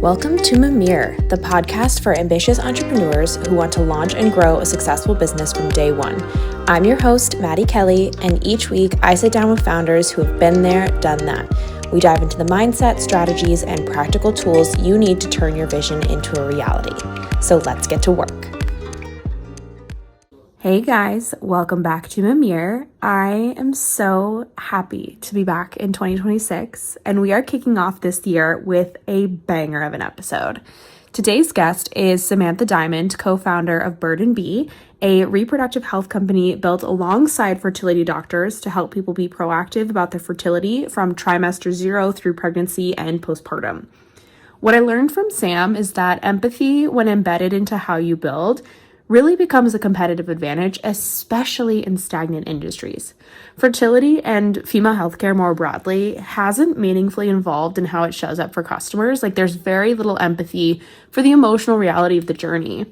Welcome to Mimir, the podcast for ambitious entrepreneurs who want to launch and grow a successful business from day one. I'm your host, Maddie Kelly, and each week I sit down with founders who have been there, done that. We dive into the mindset, strategies, and practical tools you need to turn your vision into a reality. So let's get to work. Hey guys, welcome back to Mimir. I am so happy to be back in 2026, and we are kicking off this year with a banger of an episode. Today's guest is Samantha Diamond, co-founder of Bird&Be, a reproductive health company built alongside fertility doctors to help people be proactive about their fertility from trimester 0 through pregnancy and postpartum. What I learned from Sam is that empathy, when embedded into how you build, really becomes a competitive advantage, especially in stagnant industries. Fertility and female healthcare more broadly hasn't meaningfully involved in how it shows up for customers. There's very little empathy for the emotional reality of the journey.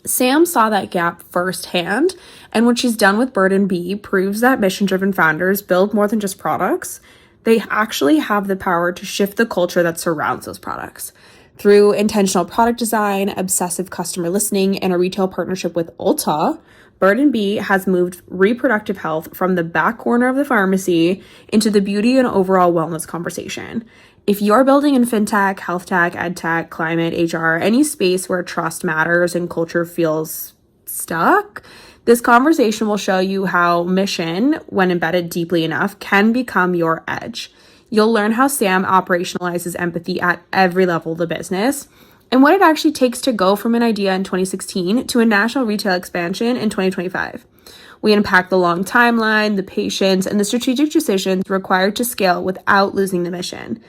Sam saw that gap firsthand, and what she's done with Bird&Be proves that mission-driven founders build more than just products. They actually have the power to shift the culture that surrounds those products. Through intentional product design, obsessive customer listening, and a retail partnership with Ulta, Bird&Be has moved reproductive health from the back corner of the pharmacy into the beauty and overall wellness conversation. If you're building in fintech, health tech, ed tech, climate, HR, any space where trust matters and culture feels stuck, this conversation will show you how mission, when embedded deeply enough, can become your edge. You'll learn how Sam operationalizes empathy at every level of the business and what it actually takes to go from an idea in 2016 to a national retail expansion in 2025. We unpack the long timeline, the patience, and the strategic decisions required to scale without losing the mission.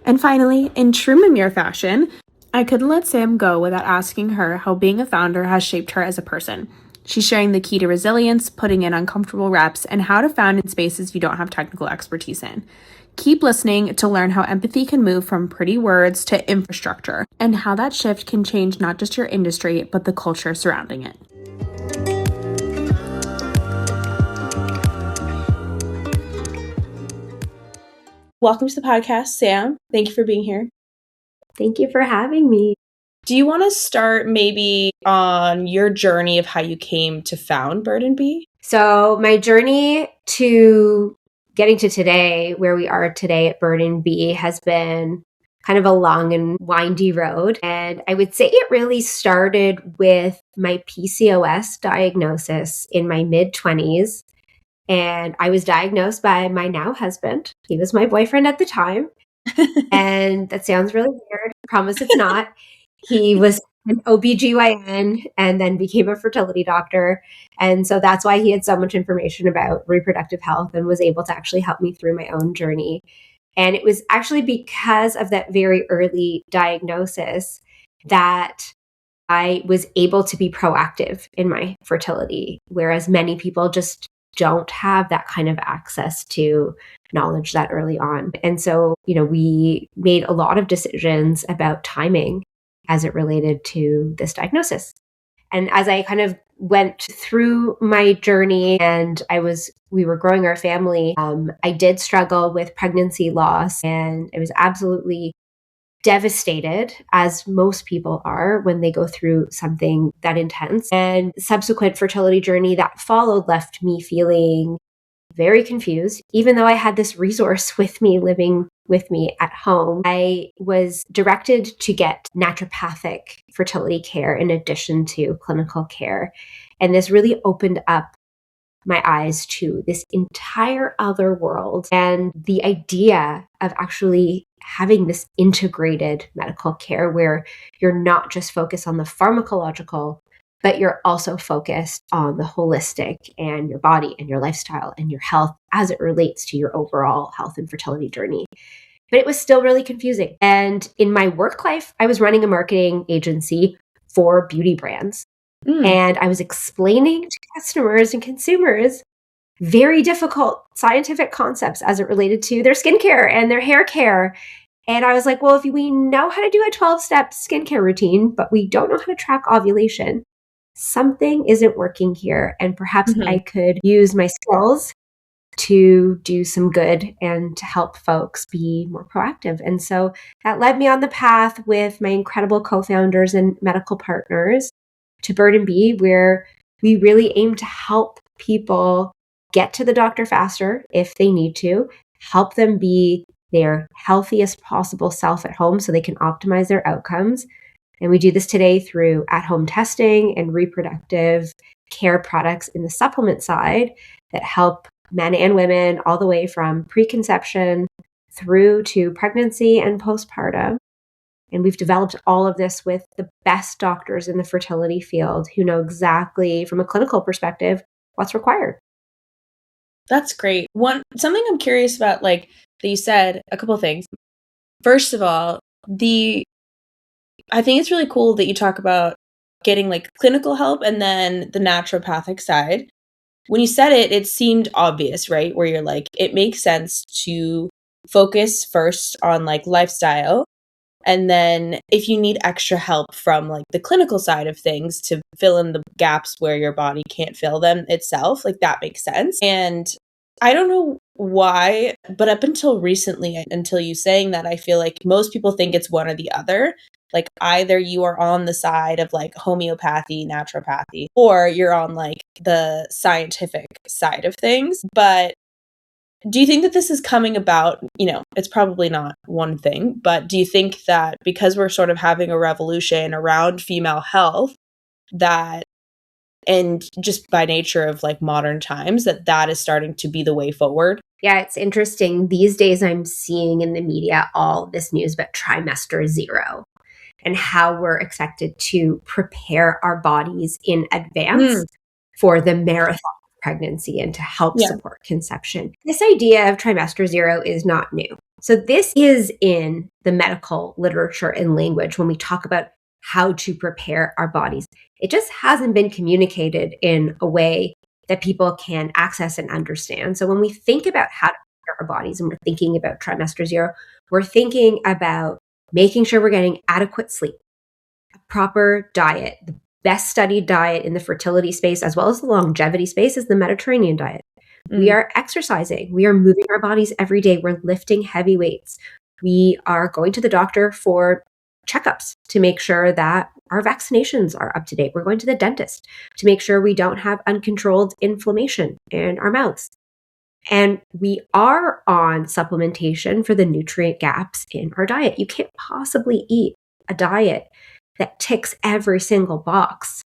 And finally, in true Mimir fashion, I couldn't let Sam go without asking her how being a founder has shaped her as a person. She's sharing the key to resilience, putting in uncomfortable reps, and how to found in spaces you don't have technical expertise in. Keep listening to learn how empathy can move from pretty words to infrastructure, and how that shift can change not just your industry, but the culture surrounding it. Welcome to the podcast, Sam. Thank you for being here. Thank you for having me. Do you want to start maybe on your journey of how you came to found Bird&Be? So my journey to getting to today, where we are today at Bird&Be, has been kind of a long and windy road. And I would say it really started with my PCOS diagnosis in my mid-20s. And I was diagnosed by my now husband. He was my boyfriend at the time. And that sounds really weird. I promise it's not. He was an OBGYN and then became a fertility doctor. And so that's why he had so much information about reproductive health and was able to actually help me through my own journey. And it was actually because of that very early diagnosis that I was able to be proactive in my fertility, whereas many people just don't have that kind of access to knowledge that early on. And so, we made a lot of decisions about timing as it related to this diagnosis. And as I kind of went through my journey and we were growing our family, I did struggle with pregnancy loss, and I was absolutely devastated, as most people are when they go through something that intense. And subsequent fertility journey that followed left me feeling very confused. Even though I had this resource with me, living with me at home, I was directed to get naturopathic fertility care in addition to clinical care. And this really opened up my eyes to this entire other world and the idea of actually having this integrated medical care where you're not just focused on the pharmacological, but you're also focused on the holistic and your body and your lifestyle and your health as it relates to your overall health and fertility journey. But it was still really confusing. And in my work life, I was running a marketing agency for beauty brands. And I was explaining to customers and consumers very difficult scientific concepts as it related to their skincare and their hair care. And I was like, well, if we know how to do a 12-step skincare routine, but we don't know how to track ovulation, something isn't working here. And perhaps I could use my skills to do some good and to help folks be more proactive. And so that led me on the path with my incredible co-founders and medical partners to Bird&Be, where we really aim to help people get to the doctor faster if they need to, help them be their healthiest possible self at home so they can optimize their outcomes. And we do this today through at-home testing and reproductive care products in the supplement side that help men and women all the way from preconception through to pregnancy and postpartum. And we've developed all of this with the best doctors in the fertility field who know exactly, from a clinical perspective, what's required. That's great. Something I'm curious about, like that you said, a couple of things. First of all, I think it's really cool that you talk about getting like clinical help and then the naturopathic side. When you said it, it seemed obvious, right? Where you're like, it makes sense to focus first on like lifestyle. And then if you need extra help from like the clinical side of things to fill in the gaps where your body can't fill them itself, like that makes sense. And I don't know why, but up until recently, until you saying that, I feel like most people think it's one or the other. Like either you are on the side of like homeopathy, naturopathy, or you're on like the scientific side of things. But do you think that this is coming about, it's probably not one thing, but do you think that because we're sort of having a revolution around female health, that, and just by nature of like modern times, that is starting to be the way forward? Yeah, it's interesting. These days I'm seeing in the media all this news about trimester 0 and how we're expected to prepare our bodies in advance for the marathon of pregnancy and to help support conception. This idea of trimester 0 is not new. So this is in the medical literature and language when we talk about how to prepare our bodies. It just hasn't been communicated in a way that people can access and understand. So when we think about how to prepare our bodies and we're thinking about trimester 0, we're thinking about making sure we're getting adequate sleep, a proper diet. The best studied diet in the fertility space, as well as the longevity space, is the Mediterranean diet. We are exercising. We are moving our bodies every day. We're lifting heavy weights. We are going to the doctor for checkups to make sure that our vaccinations are up to date. We're going to the dentist to make sure we don't have uncontrolled inflammation in our mouths. And we are on supplementation for the nutrient gaps in our diet. You can't possibly eat a diet that ticks every single box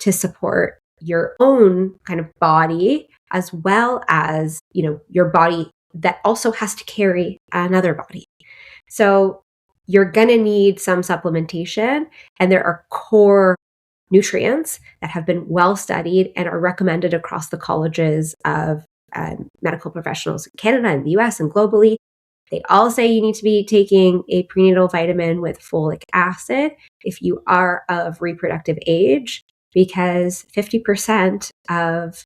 to support your own kind of body, as well as, your body that also has to carry another body. So you're going to need some supplementation, and there are core nutrients that have been well studied and are recommended across the colleges of medical professionals in Canada and the US and globally. They all say you need to be taking a prenatal vitamin with folic acid if you are of reproductive age, because 50% of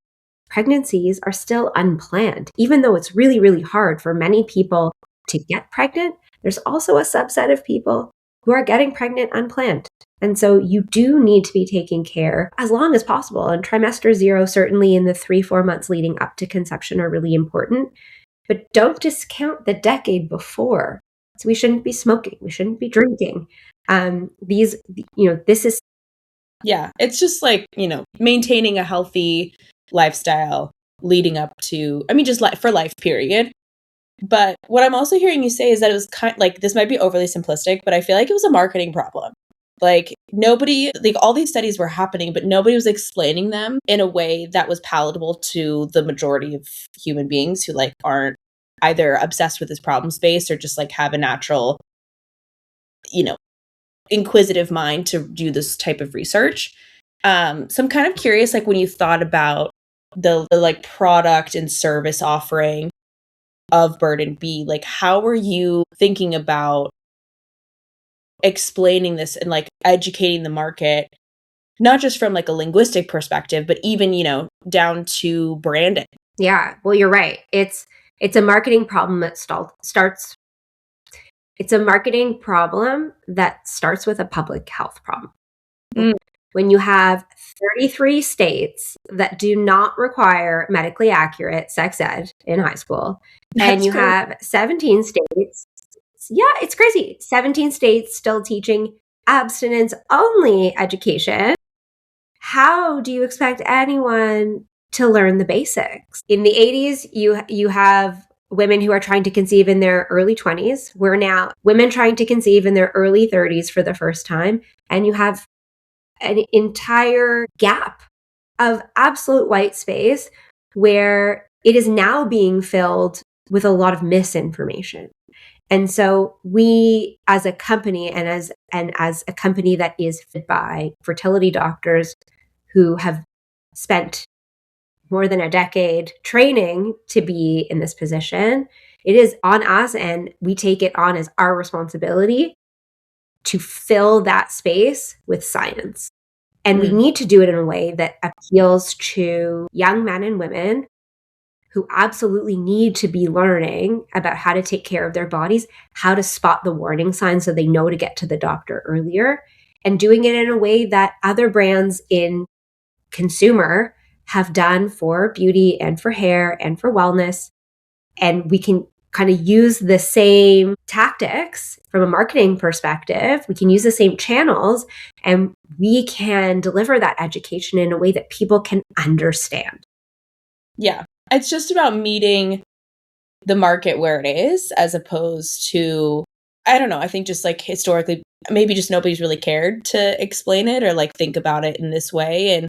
pregnancies are still unplanned. Even though it's really, really hard for many people to get pregnant, there's also a subset of people who are getting pregnant unplanned. And so you do need to be taking care as long as possible. And trimester 0, certainly in the 3-4 months leading up to conception, are really important. But don't discount the decade before. So we shouldn't be smoking. We shouldn't be drinking. This is. Yeah, it's just like, maintaining a healthy lifestyle leading up to, just for life, period. But what I'm also hearing you say is that it was kind like, this might be overly simplistic, but I feel like it was a marketing problem. Like nobody, like all these studies were happening, but nobody was explaining them in a way that was palatable to the majority of human beings who like aren't either obsessed with this problem space or just like have a natural, inquisitive mind to do this type of research. So I'm kind of curious, like when you thought about the like product and service offering of Bird&Be, like how were you thinking about explaining this and like educating the market, not just from like a linguistic perspective, but even, down to branding? Yeah, well, you're right. It's a marketing problem that starts. It's a marketing problem that starts with a public health problem. when you have 33 states that do not require medically accurate sex ed in high school, and you have 17 states, yeah, it's crazy, 17 states still teaching abstinence only education, how do you expect anyone to learn the basics? In the 80s, you have women who are trying to conceive in their early 20s. We're now women trying to conceive in their early 30s for the first time. And you have an entire gap of absolute white space where it is now being filled with a lot of misinformation. And so we as a company and as a company that is fed by fertility doctors who have spent more than a decade training to be in this position, it is on us, and we take it on as our responsibility to fill that space with science. And we need to do it in a way that appeals to young men and women who absolutely need to be learning about how to take care of their bodies, how to spot the warning signs so they know to get to the doctor earlier, and doing it in a way that other brands in consumer have done for beauty and for hair and for wellness. And we can kind of use the same tactics from a marketing perspective. We can use the same channels, and we can deliver that education in a way that people can understand. Yeah. It's just about meeting the market where it is, as opposed to, I don't know, I think just like historically, maybe just nobody's really cared to explain it or like think about it in this way and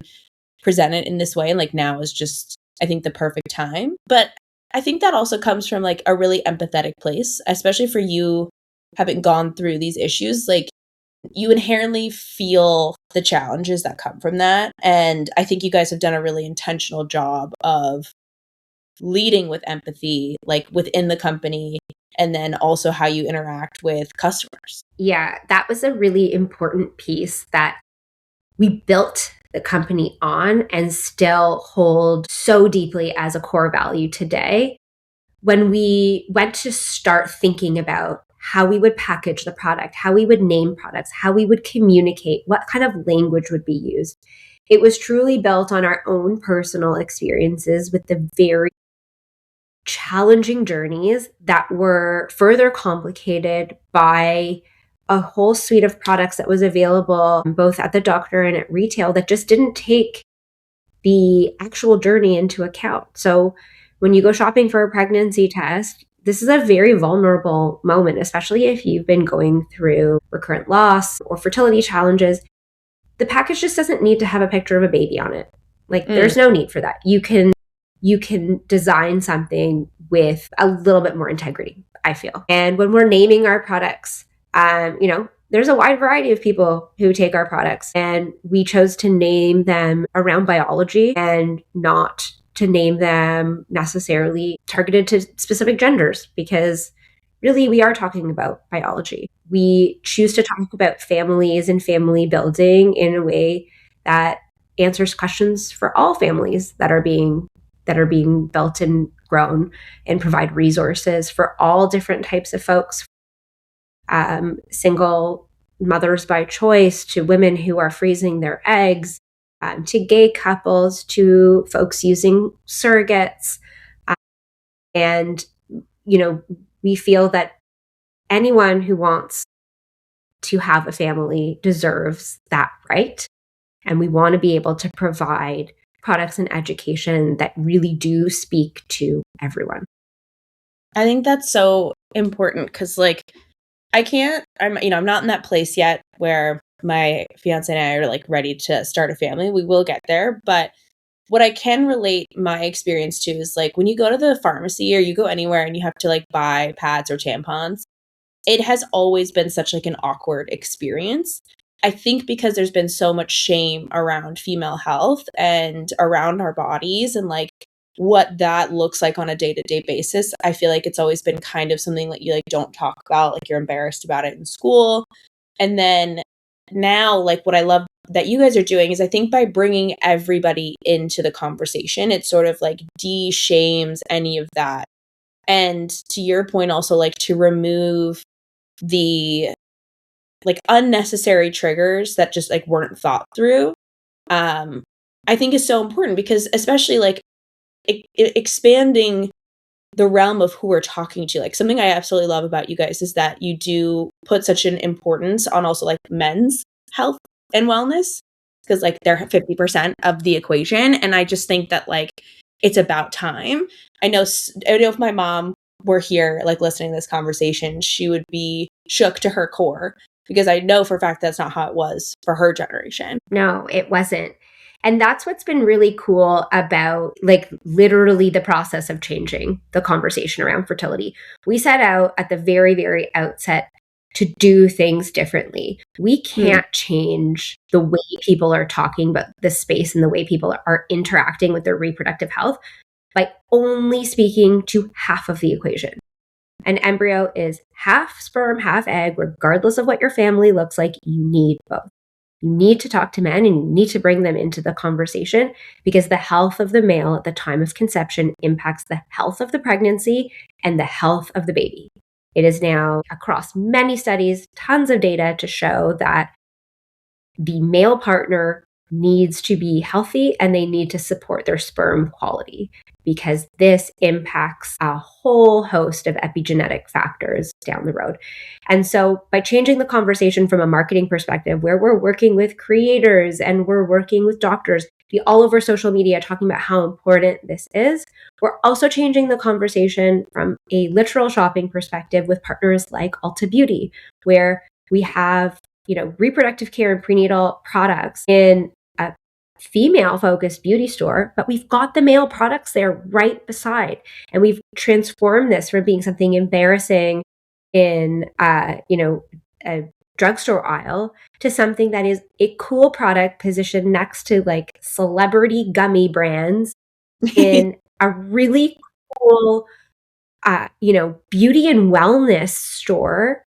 present it in this way. And like now is just, I think, the perfect time. But I think that also comes from like a really empathetic place, especially for you having gone through these issues. Like you inherently feel the challenges that come from that. And I think you guys have done a really intentional job of leading with empathy, like within the company, and then also how you interact with customers. Yeah, that was a really important piece that we built the company on and still hold so deeply as a core value today. When we went to start thinking about how we would package the product, how we would name products, how we would communicate, what kind of language would be used, it was truly built on our own personal experiences with the very challenging journeys that were further complicated by a whole suite of products that was available both at the doctor and at retail that just didn't take the actual journey into account. So when you go shopping for a pregnancy test, this is a very vulnerable moment, especially if you've been going through recurrent loss or fertility challenges. The package just doesn't need to have a picture of a baby on it. Like there's no need for that. You can design something with a little bit more integrity, I feel. And when we're naming our products, there's a wide variety of people who take our products, and we chose to name them around biology and not to name them necessarily targeted to specific genders, because really we are talking about biology. We choose to talk about families and family building in a way that answers questions for all families that are being built and grown, and provide resources for all different types of folks, single mothers by choice, to women who are freezing their eggs, to gay couples, to folks using surrogates. And, we feel that anyone who wants to have a family deserves that right. And we want to be able to provide products and education that really do speak to everyone. I think that's so important because like I'm not in that place yet where my fiance and I are like ready to start a family. We will get there, but what I can relate my experience to is like when you go to the pharmacy or you go anywhere and you have to like buy pads or tampons, it has always been such like an awkward experience. I think because there's been so much shame around female health and around our bodies and like what that looks like on a day-to-day basis. I feel like it's always been kind of something that you like don't talk about, like you're embarrassed about it in school. And then now, like what I love that you guys are doing is I think by bringing everybody into the conversation, it sort of like de-shames any of that. And to your point also, like to remove the like unnecessary triggers that just like weren't thought through, I think is so important, because especially like expanding the realm of who we're talking to. Like, something I absolutely love about you guys is that you do put such an importance on also like men's health and wellness, because like they're 50% of the equation. And I just think that like it's about time. I know if my mom were here like listening to this conversation, she would be shook to her core, because I know for a fact that's not how it was for her generation. No, it wasn't. And that's what's been really cool about like literally the process of changing the conversation around fertility. We set out at the very, very outset to do things differently. We can't change the way people are talking about the space and the way people are interacting with their reproductive health by only speaking to half of the equation. An embryo is half sperm, half egg, regardless of what your family looks like. You need both. You need to talk to men and you need to bring them into the conversation, because the health of the male at the time of conception impacts the health of the pregnancy and the health of the baby. It is now across many studies, tons of data to show that the male partner needs to be healthy and they need to support their sperm quality, because this impacts a whole host of epigenetic factors down the road. And so by changing the conversation from a marketing perspective, where we're working with creators and we're working with doctors, be all over social media talking about how important this is, we're also changing the conversation from a literal shopping perspective with partners like Ulta Beauty, where we have reproductive care and prenatal products in a female-focused beauty store, but we've got the male products there right beside. And we've transformed this from being something embarrassing in, a drugstore aisle to something that is a cool product positioned next to like celebrity gummy brands in a really cool, beauty and wellness store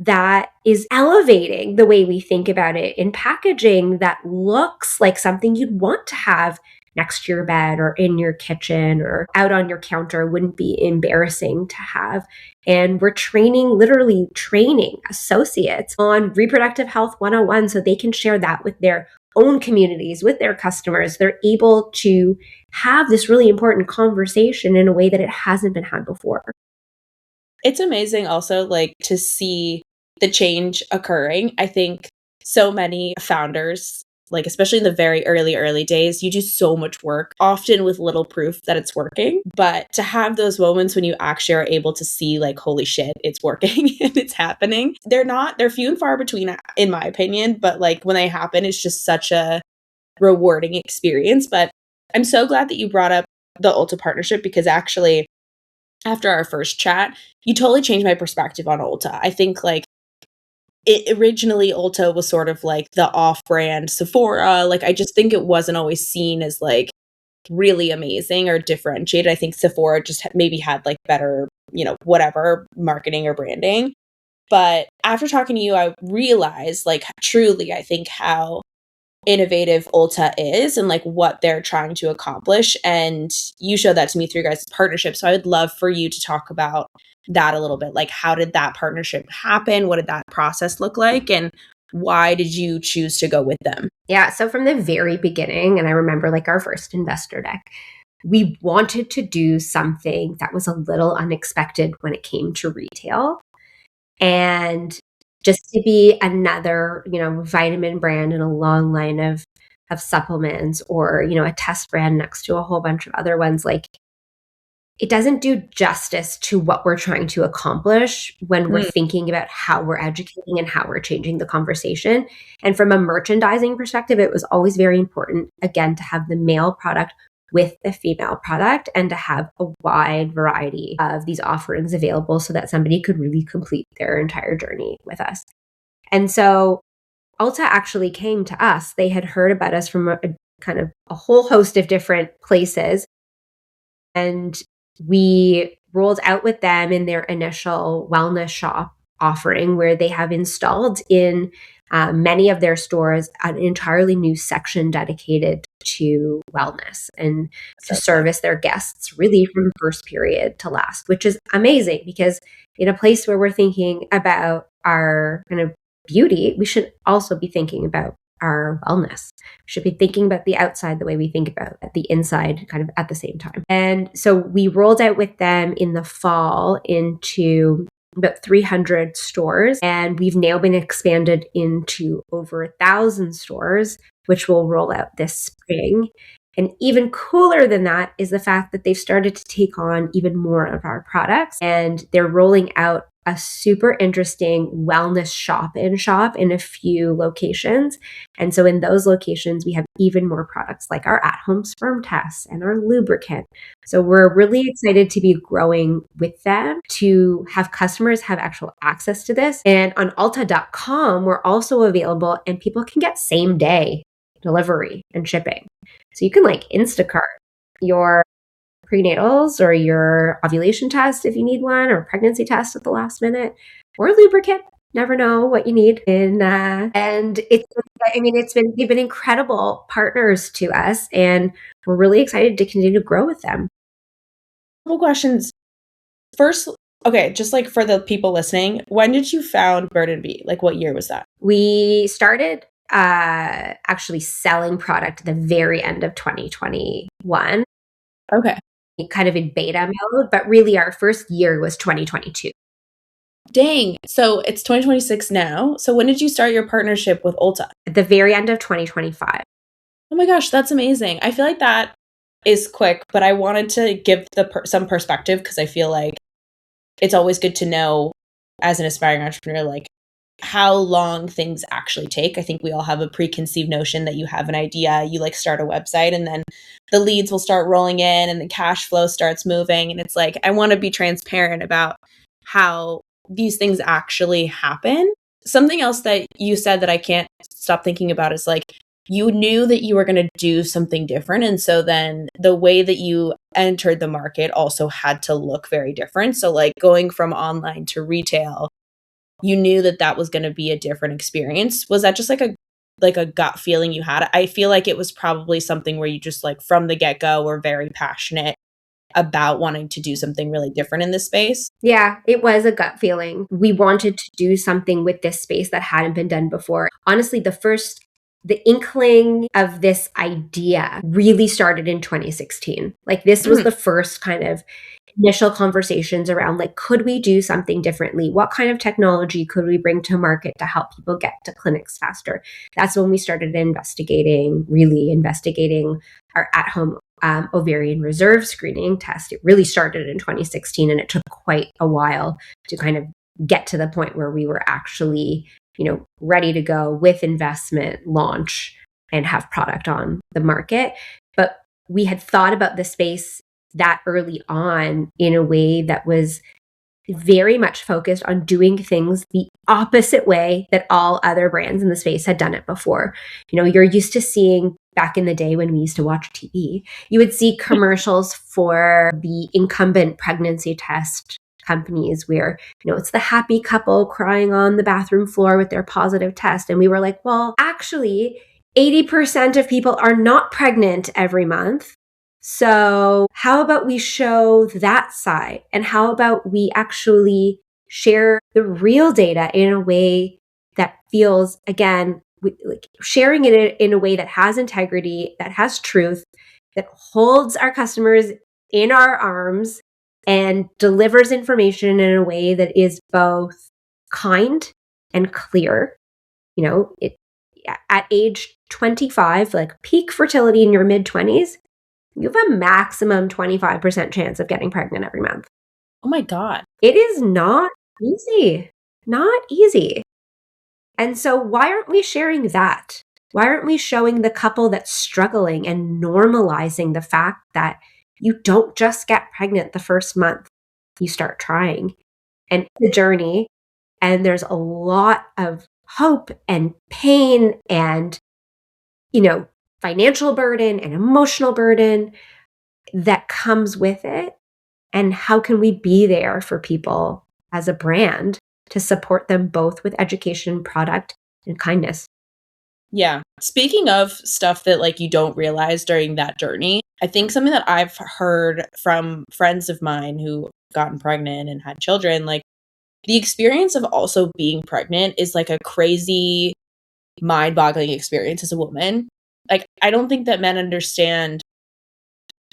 that is elevating the way we think about it in packaging that looks like something you'd want to have next to your bed or in your kitchen or out on your counter. Wouldn't be embarrassing to have. And we're literally training associates on reproductive health 101 so they can share that with their own communities, with their customers. They're able to have this really important conversation in a way that it hasn't been had before. It's amazing also like to see the change occurring. I think so many founders, like especially in the very early days, you do so much work, often with little proof that it's working. But to have those moments when you actually are able to see like, holy shit, it's working and it's happening. They're few and far between, in my opinion. But like when they happen, it's just such a rewarding experience. But I'm so glad that you brought up the Ulta partnership, because actually after our first chat, you totally changed my perspective on Ulta. I think like originally Ulta was sort of like the off-brand Sephora. Like I just think it wasn't always seen as like really amazing or differentiated. I think Sephora just maybe had like better, whatever marketing or branding. But after talking to you, I realized like truly, I think how innovative Ulta is and like what they're trying to accomplish. And you showed that to me through your guys' partnership. So I would love for you to talk about that a little bit. Like, how did that partnership happen? What did that process look like? And why did you choose to go with them? Yeah. So from the very beginning, and I remember like our first investor deck, we wanted to do something that was a little unexpected when it came to retail. And just to be another, vitamin brand in a long line of supplements, or, a test brand next to a whole bunch of other ones, like it doesn't do justice to what we're trying to accomplish when we're thinking about how we're educating and how we're changing the conversation. And from a merchandising perspective, it was always very important, again, to have the male product with the female product and to have a wide variety of these offerings available so that somebody could really complete their entire journey with us. And so Ulta actually came to us. They had heard about us from a whole host of different places. And we rolled out with them in their initial wellness shop offering, where they have installed in many of their stores an entirely new section dedicated to wellness and to service their guests really from first period to last, which is amazing, because in a place where we're thinking about our kind of beauty, we should also be thinking about our wellness. We should be thinking about the outside the way we think about the inside kind of at the same time. And so we rolled out with them in the fall into about 300 stores, and we've now been expanded into over 1,000 stores, which will roll out this spring. And even cooler than that is the fact that they've started to take on even more of our products, and they're rolling out a super interesting wellness shop in a few locations. And so in those locations, we have even more products like our at-home sperm tests and our lubricant. So we're really excited to be growing with them, to have customers have actual access to this. And on Ulta.com, we're also available, and people can get same day delivery and shipping. So you can like Instacart your prenatals or your ovulation test if you need one, or pregnancy test at the last minute, or lubricant. Never know what you need. And they've been incredible partners to us, and we're really excited to continue to grow with them. Couple questions. First, okay, just like for the people listening, when did you found Bird&Be? Like what year was that? We started actually selling product at the very end of 2021. Okay. Kind of in beta mode, but really our first year was 2022. Dang. So it's 2026 now. So when did you start your partnership with Ulta? At the very end of 2025. Oh my gosh, that's amazing. I feel like that is quick, but I wanted to give some perspective because I feel like it's always good to know as an aspiring entrepreneur, like how long things actually take. I think we all have a preconceived notion that you have an idea, you like start a website, and then the leads will start rolling in and the cash flow starts moving. And it's like, I want to be transparent about how these things actually happen. Something else that you said that I can't stop thinking about is like, you knew that you were going to do something different. And so then the way that you entered the market also had to look very different. So like going from online to retail, you knew that that was going to be a different experience. Was that just like a gut feeling you had? I feel like it was probably something where you just like from the get-go were very passionate about wanting to do something really different in this space. Yeah, it was a gut feeling. We wanted to do something with this space that hadn't been done before. Honestly, the inkling of this idea really started in 2016. Like this was the first kind of initial conversations around like, could we do something differently? What kind of technology could we bring to market to help people get to clinics faster? That's when we started really investigating our at-home ovarian reserve screening test. It really started in 2016, and it took quite a while to kind of get to the point where we were actually, ready to go with investment, launch, and have product on the market. But we had thought about the space that early on in a way that was very much focused on doing things the opposite way that all other brands in the space had done it before. You're used to seeing, back in the day when we used to watch TV, you would see commercials for the incumbent pregnancy test companies where, it's the happy couple crying on the bathroom floor with their positive test. And we were like, well, actually, 80% of people are not pregnant every month. So how about we show that side? And how about we actually share the real data in a way that feels, again, like sharing it in a way that has integrity, that has truth, that holds our customers in our arms and delivers information in a way that is both kind and clear. At age 25, like peak fertility in your mid-20s, you have a maximum 25% chance of getting pregnant every month. Oh my God. It is not easy. Not easy. And so why aren't we sharing that? Why aren't we showing the couple that's struggling and normalizing the fact that you don't just get pregnant the first month you start trying, and the journey, and there's a lot of hope and pain and, financial burden and emotional burden that comes with it. And how can we be there for people as a brand to support them both with education, product, and kindness? Yeah. Speaking of stuff that like you don't realize during that journey, I think something that I've heard from friends of mine who gotten pregnant and had children, like the experience of also being pregnant is like a crazy, mind-boggling experience as a woman. Like, I don't think that men understand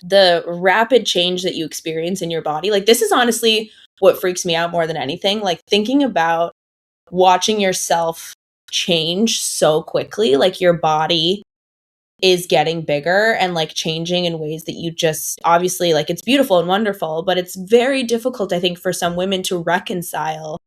the rapid change that you experience in your body. Like, this is honestly what freaks me out more than anything. Like, thinking about watching yourself change so quickly, like your body is getting bigger and like changing in ways that you just obviously like it's beautiful and wonderful, but it's very difficult, I think, for some women to reconcile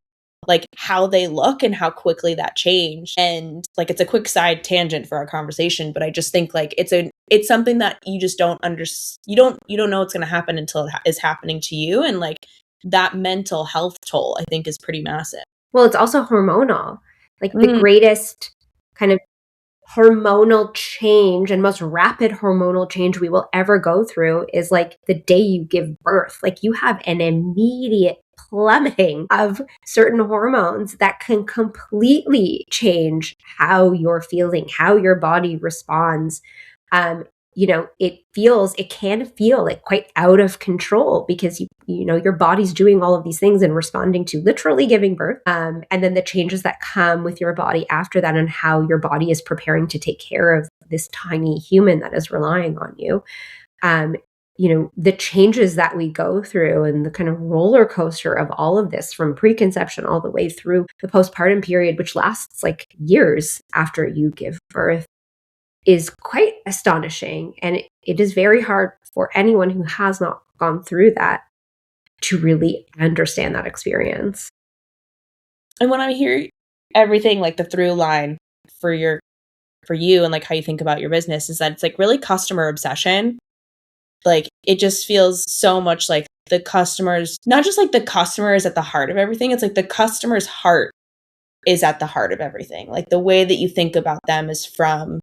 like how they look and how quickly that changed. And like it's a quick side tangent for our conversation, but I just think like it's something that you just don't understand. You don't know what's going to happen until it is happening to you, and like that mental health toll I think is pretty massive. Well, it's also hormonal. Like the greatest kind of hormonal change and most rapid hormonal change we will ever go through is like the day you give birth. Like you have an immediate plummeting of certain hormones that can completely change how you're feeling, how your body responds. It can feel like quite out of control because your body's doing all of these things and responding to literally giving birth. And then the changes that come with your body after that and how your body is preparing to take care of this tiny human that is relying on you. The changes that we go through and the kind of roller coaster of all of this from preconception all the way through the postpartum period, which lasts like years after you give birth, is quite astonishing. And it is very hard for anyone who has not gone through that to really understand that experience. And when I hear everything, like the through line for you and like how you think about your business is that it's like really customer obsession. Like it just feels so much like the customers, not just like the customer is at the heart of everything. It's like the customer's heart is at the heart of everything. Like the way that you think about them is from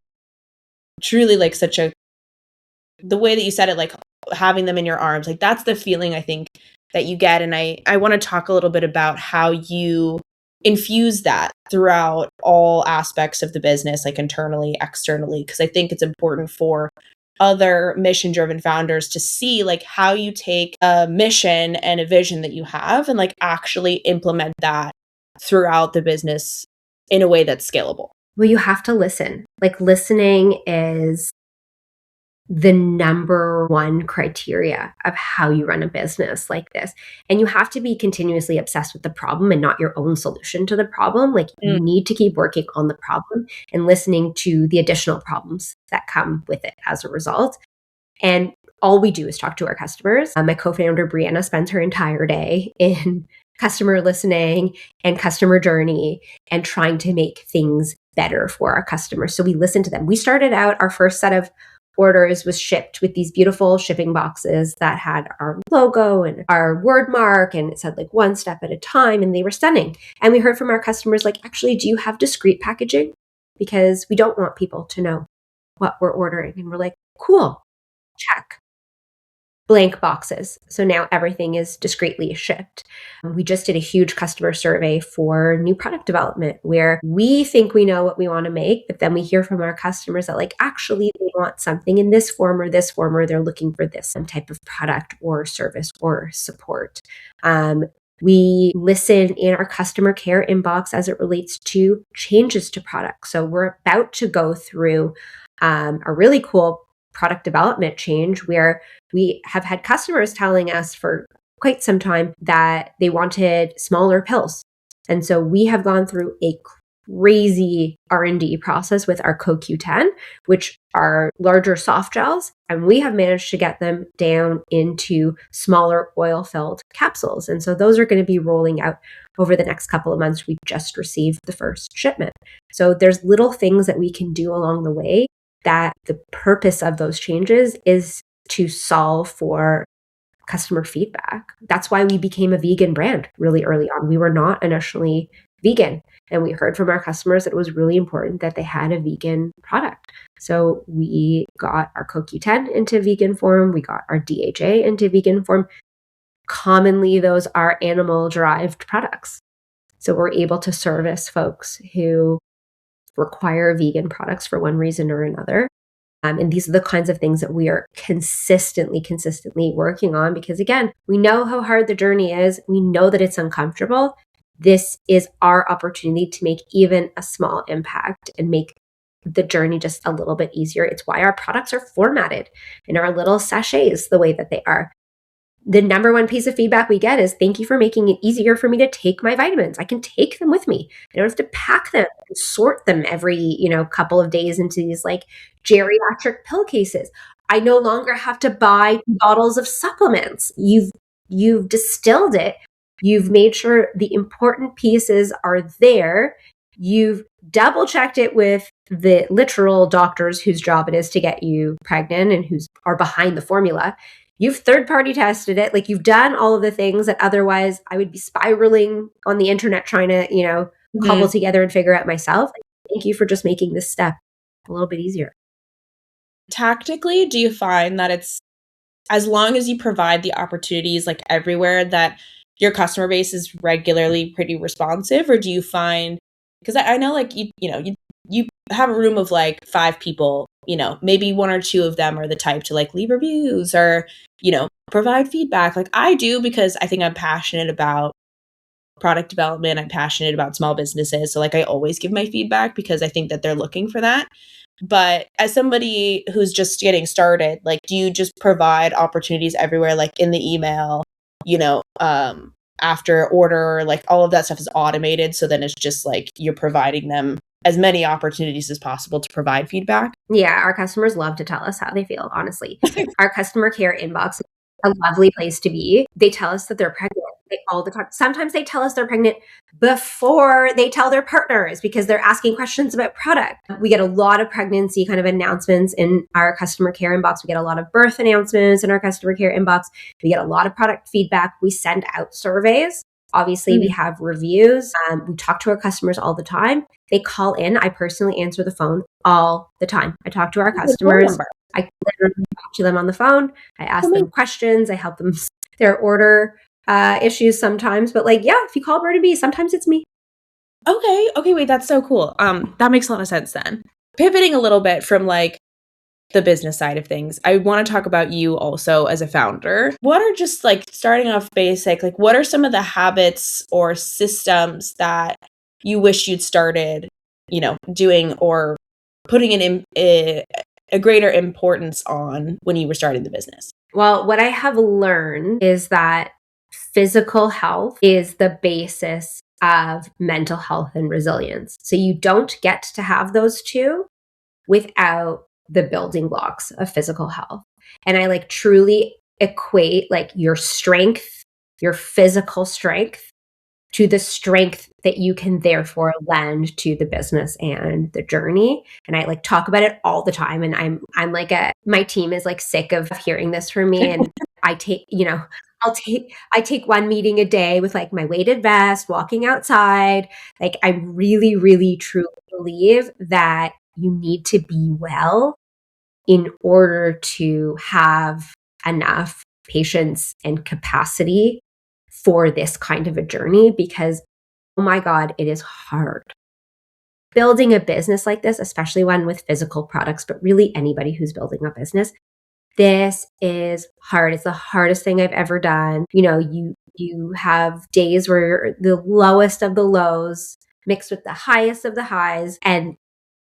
truly like the way that you said it, like having them in your arms, like that's the feeling I think that you get. And I want to talk a little bit about how you infuse that throughout all aspects of the business, like internally, externally, because I think it's important for other mission-driven founders to see like how you take a mission and a vision that you have and like actually implement that throughout the business in a way that's scalable. Well, you have to listen. Like listening is the number one criteria of how you run a business like this. And you have to be continuously obsessed with the problem and not your own solution to the problem. Like you need to keep working on the problem and listening to the additional problems that come with it as a result. And all we do is talk to our customers. My co-founder, Brianna, spends her entire day in customer listening and customer journey and trying to make things better for our customers. So we listen to them. We started out, our first set of orders was shipped with these beautiful shipping boxes that had our logo and our word mark, and it said like one step at a time, and they were stunning. And we heard from our customers like, actually, do you have discreet packaging? Because we don't want people to know what we're ordering. And we're like, cool, check. Blank boxes. So now everything is discreetly shipped. We just did a huge customer survey for new product development where we think we know what we want to make, but then we hear from our customers that like actually they want something in this form, or they're looking for this type of product or service or support. We listen in our customer care inbox as it relates to changes to products. So we're about to go through a really cool product development change where we have had customers telling us for quite some time that they wanted smaller pills. And so we have gone through a crazy R&D process with our CoQ10, which are larger soft gels, and we have managed to get them down into smaller oil-filled capsules. And so those are going to be rolling out over the next couple of months. We just received the first shipment. So there's little things that we can do along the way that the purpose of those changes is to solve for customer feedback. That's why we became a vegan brand really early on. We were not initially vegan, and we heard from our customers that it was really important that they had a vegan product. So we got our CoQ10 into vegan form. We got our DHA into vegan form. Commonly, those are animal-derived products. So we're able to service folks who require vegan products for one reason or another. And these are the kinds of things that we are consistently working on because, again, we know how hard the journey is. We know that it's uncomfortable, this is our opportunity to make even a small impact and make the journey just a little bit easier. It's why our products are formatted in our little sachets the way that they are. The number one piece of feedback we get is, thank you for making it easier for me to take my vitamins. I can take them with me. I don't have to pack them and sort them every, couple of days into these like geriatric pill cases. I no longer have to buy bottles of supplements. You've distilled it. You've made sure the important pieces are there. You've double checked it with the literal doctors whose job it is to get you pregnant and who are behind the formula. You've third-party tested it. Like, you've done all of the things that otherwise I would be spiraling on the internet trying to, cobble together and figure out myself. Thank you for just making this step a little bit easier. Tactically, do you find that it's, as long as you provide the opportunities like everywhere, that your customer base is regularly pretty responsive? Or do you find, because I know like you have a room of like 5 people, maybe 1 or 2 of them are the type to like leave reviews or provide feedback like I do, because I think I'm passionate about product development. I'm passionate about small businesses. So like I always give my feedback because I think that they're looking for that. But as somebody who's just getting started, like, do you just provide opportunities everywhere, like in the email, after order, like all of that stuff is automated. So then it's just like you're providing them as many opportunities as possible to provide feedback? Yeah, our customers love to tell us how they feel, honestly. Our customer care inbox is a lovely place to be. They tell us that they're pregnant all the time. Sometimes they tell us they're pregnant before they tell their partners because they're asking questions about product. We get a lot of pregnancy kind of announcements in our customer care inbox. We get a lot of birth announcements in our customer care inbox. We get a lot of product feedback. We send out surveys. Obviously, we have reviews. We talk to our customers all the time. They call in. I personally answer the phone all the time. I talk to our customers. I literally talk to them on the phone. I ask them questions. I help them their order issues sometimes. But like, yeah, if you call Bird&Be, sometimes it's me. Okay, wait, that's so cool. That makes a lot of sense then. Pivoting a little bit from like the business side of things, I want to talk about you also as a founder. What are, just like starting off basic, like what are some of the habits or systems that you wish you'd started, doing or putting a greater importance on when you were starting the business? Well, what I have learned is that physical health is the basis of mental health and resilience. So you don't get to have those two without the building blocks of physical health. And I like truly equate like your strength, your physical strength, to the strength that you can therefore lend to the business and the journey. And I like talk about it all the time. And I'm like my team is like sick of hearing this from me. And I take, I take 1 meeting a day with like my weighted vest, walking outside. Like I really, really truly believe that you need to be well in order to have enough patience and capacity for this kind of a journey, because, oh my God, it is hard. Building a business like this, especially one with physical products, but really anybody who's building a business, this is hard. It's the hardest thing I've ever done. You have days where you're the lowest of the lows mixed with the highest of the highs, and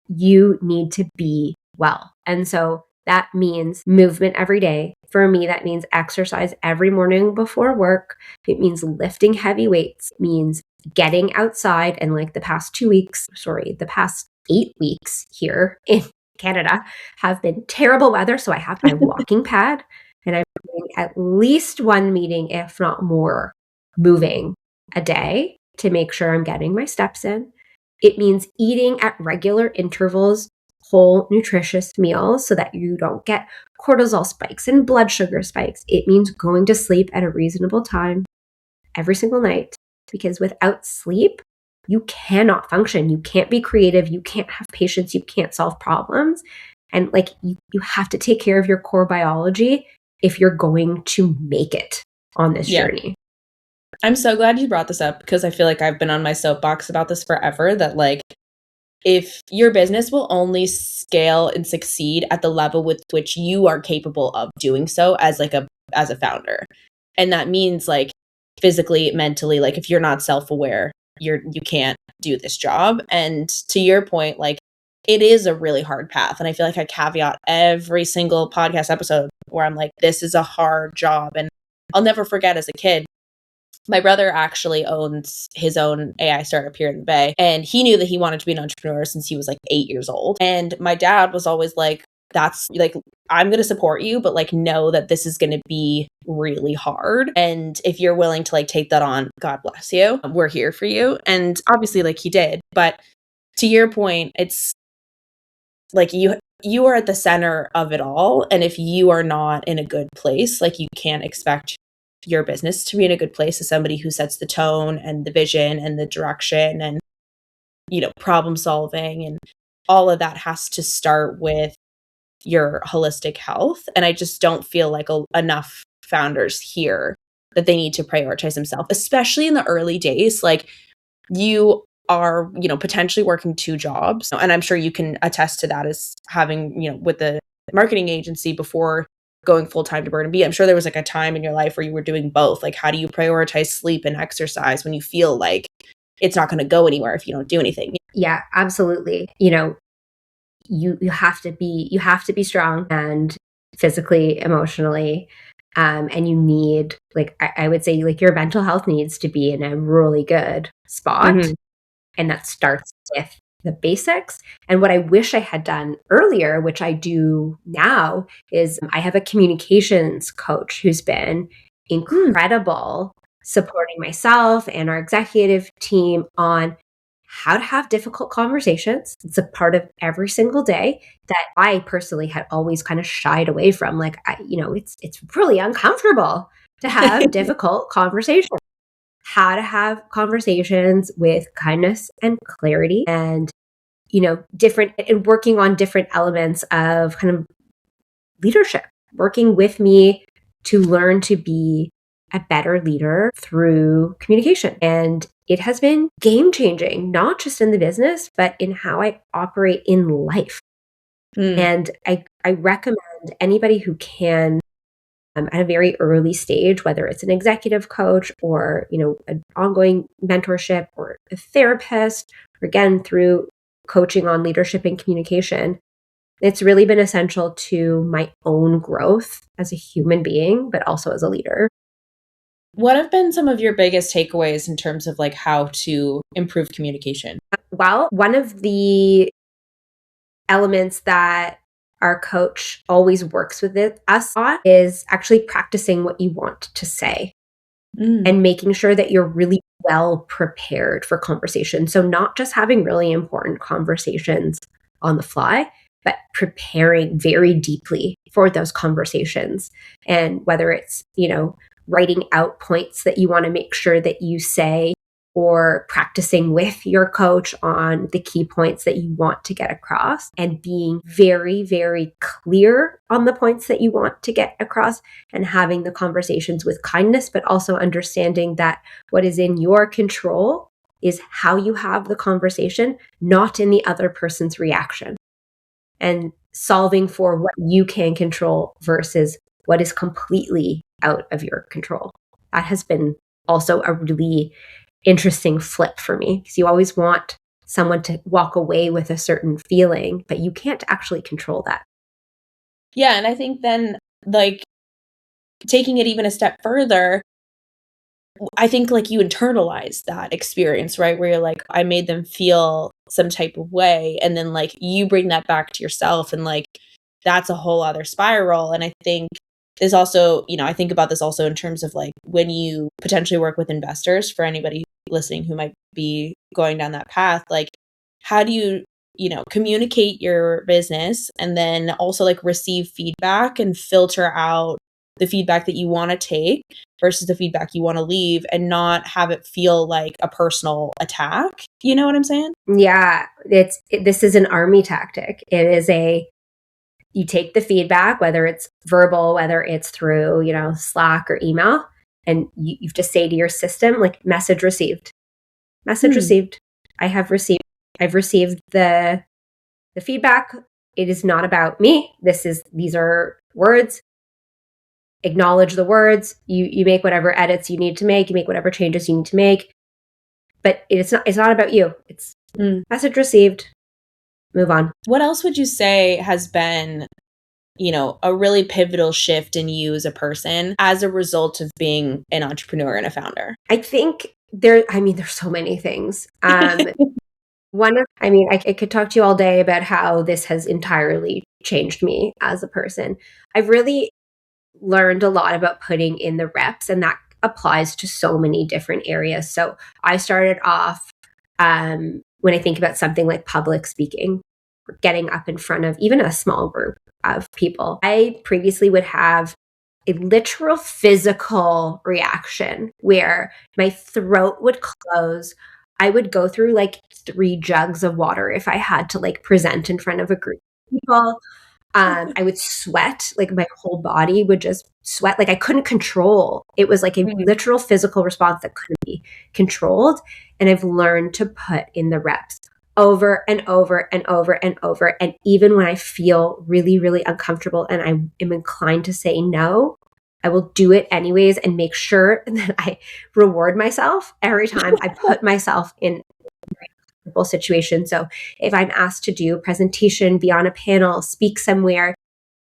you need to be well. And so that means movement every day. For me, that means exercise every morning before work. It means lifting heavy weights. It means getting outside. And like the past 8 weeks here in Canada have been terrible weather. So I have my walking pad and I'm doing at least 1 meeting, if not more, moving a day to make sure I'm getting my steps in. It means eating at regular intervals, whole, nutritious meals so that you don't get cortisol spikes and blood sugar spikes. It means going to sleep at a reasonable time every single night, because without sleep, you cannot function. You can't be creative. You can't have patience. You can't solve problems. And like you have to take care of your core biology if you're going to make it on this journey. I'm so glad you brought this up, because I feel like I've been on my soapbox about this forever, that like if your business will only scale and succeed at the level with which you are capable of doing so as a founder. And that means like physically, mentally, like if you're not self-aware, you can't do this job. And to your point, like, it is a really hard path. And I feel like I caveat every single podcast episode where I'm like, this is a hard job. And I'll never forget, as a kid, my brother actually owns his own AI startup here in the Bay. And he knew that he wanted to be an entrepreneur since he was like 8 years old. And my dad was always like, that's like, I'm going to support you, but like, know that this is going to be really hard. And if you're willing to like take that on, God bless you. We're here for you. And obviously, like, he did. But to your point, it's like you are at the center of it all. And if you are not in a good place, like, you can't expect your business to be in a good place as somebody who sets the tone and the vision and the direction and, you know, problem solving, and all of that has to start with your holistic health. And I just don't feel like enough founders hear that they need to prioritize themselves, especially in the early days. Like, you are, you know, potentially working 2 jobs. And I'm sure you can attest to that, as having, you know, with the marketing agency before going full-time to Bird&Be. I'm sure there was like a time in your life where you were doing both. Like, how do you prioritize sleep and exercise when you feel like it's not going to go anywhere if you don't do anything? Yeah, absolutely. You know, you have to be strong, and physically, emotionally, and you need, like, I would say, like, your mental health needs to be in a really good spot. Mhm. And that starts with the basics. And what I wish I had done earlier, which I do now, is I have a communications coach who's been incredible, supporting myself and our executive team on how to have difficult conversations. It's a part of every single day that I personally had always kind of shied away from. Like, it's really uncomfortable to have difficult conversations. How to have conversations with kindness and clarity, and, you know, different, and working on different elements of kind of leadership, working with me to learn to be a better leader through communication. And it has been game changing, not just in the business, but in how I operate in life. And I recommend anybody who can, at a very early stage, whether it's an executive coach or, you know, an ongoing mentorship, or a therapist, or again, through coaching on leadership and communication, it's really been essential to my own growth as a human being, but also as a leader. What have been some of your biggest takeaways in terms of like how to improve communication? Well, one of the elements that our coach always works with us on is actually practicing what you want to say and making sure that you're really well prepared for conversation. So not just having really important conversations on the fly, but preparing very deeply for those conversations. And whether it's, you know, writing out points that you want to make sure that you say, or practicing with your coach on the key points that you want to get across, and being very, very clear on the points that you want to get across, and having the conversations with kindness, but also understanding that what is in your control is how you have the conversation, not in the other person's reaction, and solving for what you can control versus what is completely out of your control. That has been also a really interesting flip for me, because you always want someone to walk away with a certain feeling, but you can't actually control that. Yeah. And I think then, like, taking it even a step further, I think like you internalize that experience, right? Where you're like, I made them feel some type of way. And then like you bring that back to yourself, and like that's a whole other spiral. And I think there's also, you know, I think about this also in terms of like when you potentially work with investors, for anybody listening who might be going down that path, like, how do you, you know, communicate your business and then also like receive feedback and filter out the feedback that you want to take versus the feedback you want to leave, and not have it feel like a personal attack. You know what I'm saying? Yeah, this is an army tactic. It is you take the feedback, whether it's verbal, whether it's through, you know, Slack or email, and you just say to your system, like, message received, received. I've received the feedback. It is not about me. These are words. Acknowledge the words. You make whatever edits you need to make. You make whatever changes you need to make. but it's not about you. It's message received, move on. What else would you say has been, a really pivotal shift in you as a person as a result of being an entrepreneur and a founder? I think there's so many things. I could talk to you all day about how this has entirely changed me as a person. I've really learned a lot about putting in the reps, and that applies to so many different areas. So I started off, when I think about something like public speaking, getting up in front of even a small group of people, I previously would have a literal physical reaction where my throat would close. I would go through like 3 jugs of water if I had to like present in front of a group of people. I would sweat, like my whole body would just sweat. Like I couldn't control. It was like a literal physical response that couldn't be controlled. And I've learned to put in the reps over and over and over and over. And even when I feel really, really uncomfortable and I am inclined to say no, I will do it anyways and make sure that I reward myself every time I put myself in a situation. So if I'm asked to do a presentation, be on a panel, speak somewhere,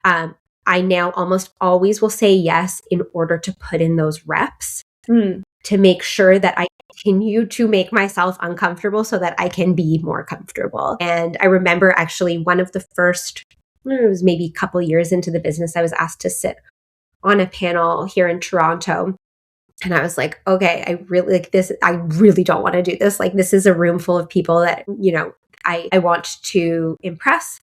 I now almost always will say yes in order to put in those reps to make sure that I continue to make myself uncomfortable so that I can be more comfortable. And I remember actually one of the first, it was maybe a couple years into the business, I was asked to sit on a panel here in Toronto. And I was like, okay, I really like this. I really don't want to do this. Like, this is a room full of people that, I want to impress.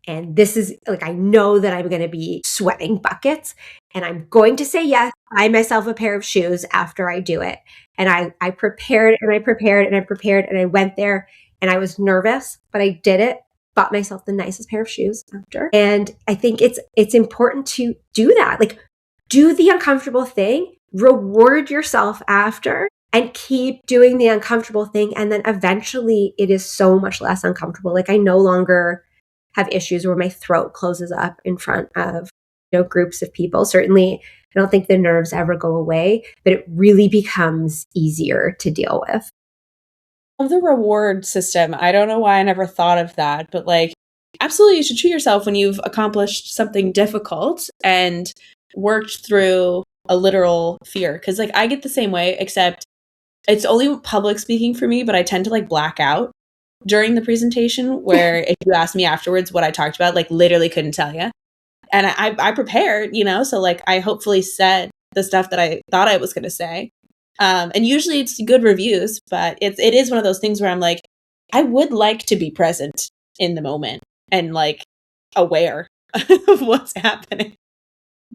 And this is like, I know that I'm going to be sweating buckets and I'm going to say yes, buy myself a pair of shoes after I do it. And I prepared and I prepared and I prepared and I went there and I was nervous, but I did it, bought myself the nicest pair of shoes after. And I think it's important to do that. Like, do the uncomfortable thing, reward yourself after, and keep doing the uncomfortable thing. And then eventually it is so much less uncomfortable. Like, I no longer have issues where my throat closes up in front of, groups of people. Certainly, I don't think the nerves ever go away, but it really becomes easier to deal with. Of the reward system, I don't know why I never thought of that, but like, absolutely, you should treat yourself when you've accomplished something difficult and worked through a literal fear. Because like, I get the same way, except it's only public speaking for me, but I tend to like black out during the presentation, where if you ask me afterwards what I talked about, like literally couldn't tell you. And I prepared, so like I hopefully said the stuff that I thought I was going to say. And usually it's good reviews, but it is one of those things where I'm like, I would like to be present in the moment and like aware of what's happening.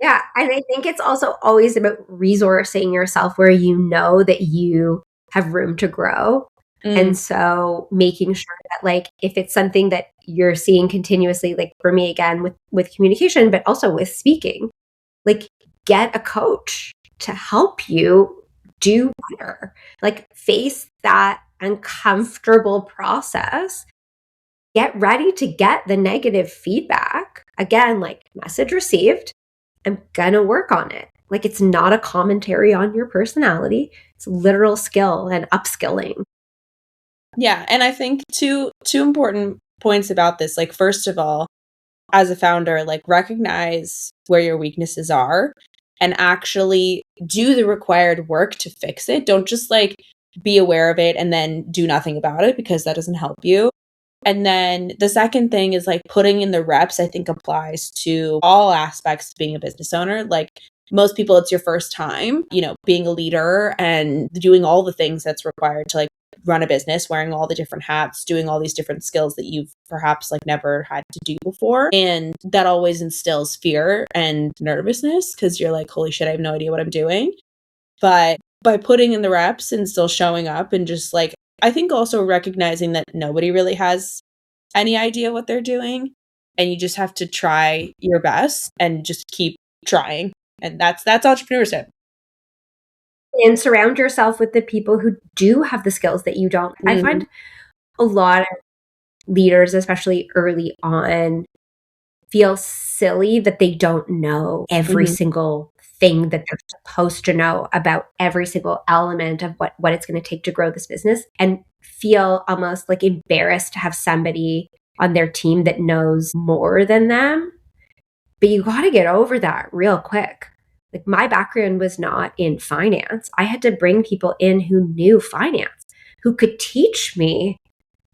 Yeah. And I think it's also always about resourcing yourself where you know that you have room to grow. And so making sure that like, if it's something that you're seeing continuously, like for me, again, with communication, but also with speaking, like get a coach to help you do better, like face that uncomfortable process, get ready to get the negative feedback. Again, like message received, I'm gonna work on it. Like, it's not a commentary on your personality. It's literal skill and upskilling. Yeah. And I think two important points about this. Like, first of all, as a founder, like recognize where your weaknesses are and actually do the required work to fix it. Don't just like be aware of it and then do nothing about it, because that doesn't help you. And then the second thing is like putting in the reps, I think applies to all aspects of being a business owner. Like, most people, it's your first time, being a leader and doing all the things that's required to like run a business, wearing all the different hats, doing all these different skills that you've perhaps like never had to do before. And that always instills fear and nervousness, because you're like, holy shit, I have no idea what I'm doing. But by putting in the reps and still showing up and just like, I think also recognizing that nobody really has any idea what they're doing, and you just have to try your best and just keep trying. And that's entrepreneurship. And surround yourself with the people who do have the skills that you don't. I find a lot of leaders, especially early on, feel silly that they don't know every single thing that they're supposed to know about every single element of what it's going to take to grow this business, and feel almost like embarrassed to have somebody on their team that knows more than them. But you got to get over that real quick. Like, my background was not in finance. I had to bring people in who knew finance, who could teach me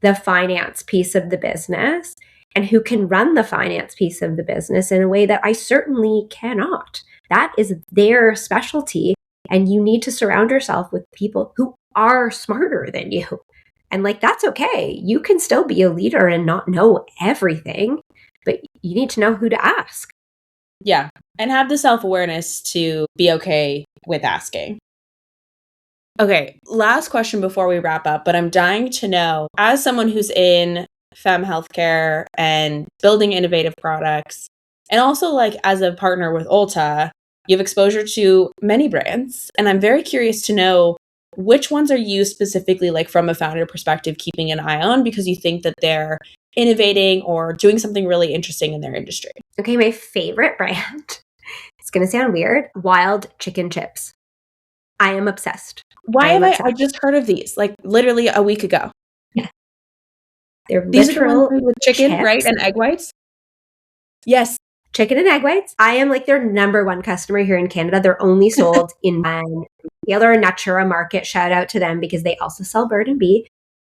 the finance piece of the business and who can run the finance piece of the business in a way that I certainly cannot. That is their specialty. And you need to surround yourself with people who are smarter than you. And like, that's okay. You can still be a leader and not know everything, but you need to know who to ask. Yeah. And have the self-awareness to be okay with asking. Okay. Last question before we wrap up, but I'm dying to know, as someone who's in femme healthcare and building innovative products, and also like as a partner with Ulta, you have exposure to many brands. And I'm very curious to know, which ones are you specifically, like from a founder perspective, keeping an eye on because you think that they're innovating or doing something really interesting in their industry? Okay, my favorite brand, it's going to sound weird, Wild Chicken Chips. I am obsessed. I just heard of these, like literally a week ago. Yeah. They're these are the ones literal with chicken, chips. right? And egg whites? Yes. Chicken and egg whites. I am like their number one customer here in Canada. They're only sold in Taylor Natura Market. Shout out to them because they also sell Bird&Be.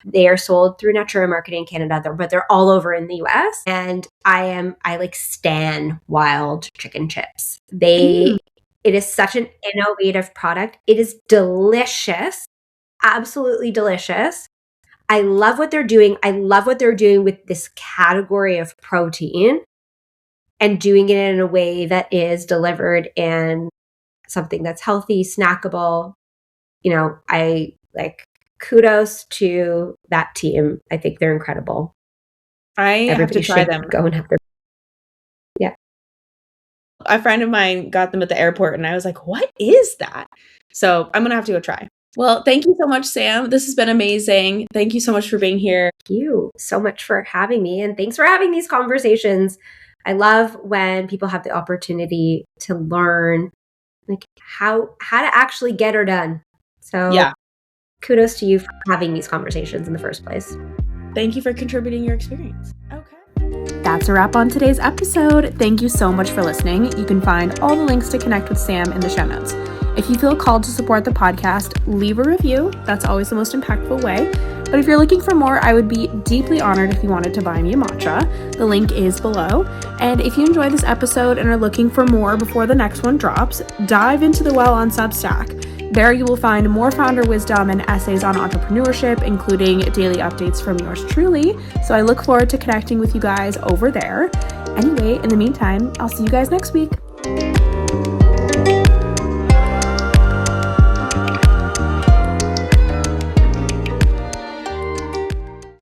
They are sold through Natura Market in Canada, but they're all over in the US. And I like stan Wild Chicken Chips. It is such an innovative product. It is delicious, absolutely delicious. I love what they're doing. I love what they're doing with this category of protein and doing it in a way that is delivered in something that's healthy, snackable. You know, I like, kudos to that team. I think they're incredible. Everybody have to try them. Go and have their. Yeah. A friend of mine got them at the airport and I was like, what is that? So I'm going to have to go try. Well, thank you so much, Sam. This has been amazing. Thank you so much for being here. Thank you so much for having me. And thanks for having these conversations. I love when people have the opportunity to learn like how to actually get her done. So yeah, kudos to you for having these conversations in the first place. Thank you for contributing your experience. Okay. That's a wrap on today's episode. Thank you so much for listening. You can find all the links to connect with Sam in the show notes. If you feel called to support the podcast, leave a review. That's always the most impactful way. But if you're looking for more, I would be deeply honored if you wanted to buy me a matcha. The link is below. And if you enjoyed this episode and are looking for more before the next one drops, dive into the well on Substack. There you will find more founder wisdom and essays on entrepreneurship, including daily updates from yours truly. So I look forward to connecting with you guys over there. Anyway, in the meantime, I'll see you guys next week.